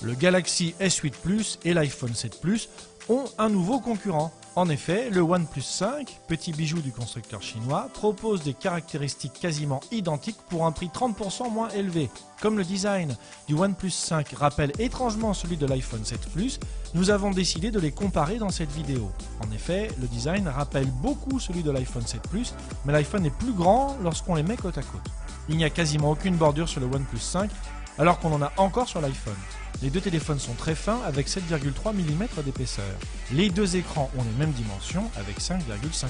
Le Galaxy S8 Plus et l'iPhone 7 Plus ont un nouveau concurrent. En effet, le OnePlus 5, petit bijou du constructeur chinois, propose des caractéristiques quasiment identiques pour un prix 30% moins élevé. Comme le design du OnePlus 5 rappelle étrangement celui de l'iPhone 7 Plus, nous avons décidé de les comparer dans cette vidéo. En effet, le design rappelle beaucoup celui de l'iPhone 7 Plus, mais l'iPhone est plus grand lorsqu'on les met côte à côte. Il n'y a quasiment aucune bordure sur le OnePlus 5, alors qu'on en a encore sur l'iPhone. Les deux téléphones sont très fins avec 7,3 mm d'épaisseur. Les deux écrans ont les mêmes dimensions avec 5,5 pouces.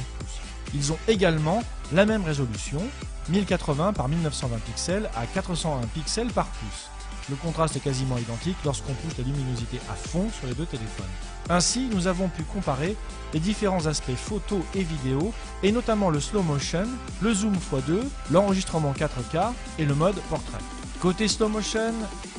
Ils ont également la même résolution, 1080 par 1920 pixels à 401 pixels par pouce. Le contraste est quasiment identique lorsqu'on pousse la luminosité à fond sur les deux téléphones. Ainsi, nous avons pu comparer les différents aspects photo et vidéo, et notamment le slow motion, le zoom x2, l'enregistrement 4K et le mode portrait. Côté slow motion,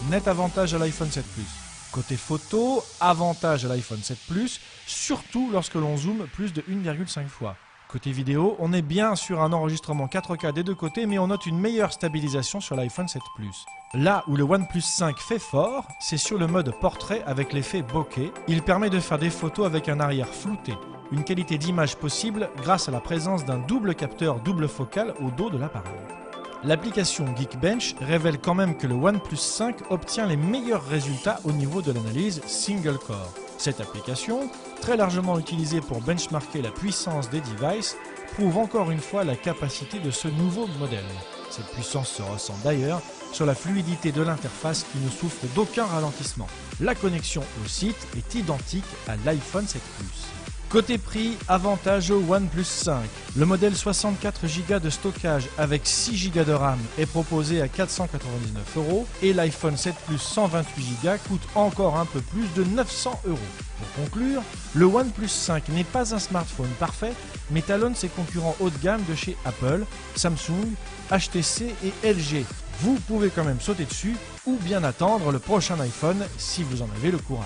net avantage à l'iPhone 7 Plus. Côté photo, avantage à l'iPhone 7 Plus, surtout lorsque l'on zoome plus de 1,5 fois. Côté vidéo, on est bien sur un enregistrement 4K des deux côtés, mais on note une meilleure stabilisation sur l'iPhone 7 Plus. Là où le OnePlus 5 fait fort, c'est sur le mode portrait avec l'effet bokeh. Il permet de faire des photos avec un arrière flouté, une qualité d'image possible grâce à la présence d'un double capteur double focal au dos de l'appareil. L'application Geekbench révèle quand même que le OnePlus 5 obtient les meilleurs résultats au niveau de l'analyse single core. Cette application, très largement utilisée pour benchmarker la puissance des devices, prouve encore une fois la capacité de ce nouveau modèle. Cette puissance se ressent d'ailleurs sur la fluidité de l'interface qui ne souffre d'aucun ralentissement. La connexion au site est identique à l'iPhone 7 Plus. Côté prix, avantage au OnePlus 5. Le modèle 64 Go de stockage avec 6 Go de RAM est proposé à 499 € et l'iPhone 7 Plus 128 Go coûte encore un peu plus de 900 €. Pour conclure, le OnePlus 5 n'est pas un smartphone parfait, mais talonne ses concurrents haut de gamme de chez Apple, Samsung, HTC et LG. Vous pouvez quand même sauter dessus ou bien attendre le prochain iPhone si vous en avez le courage.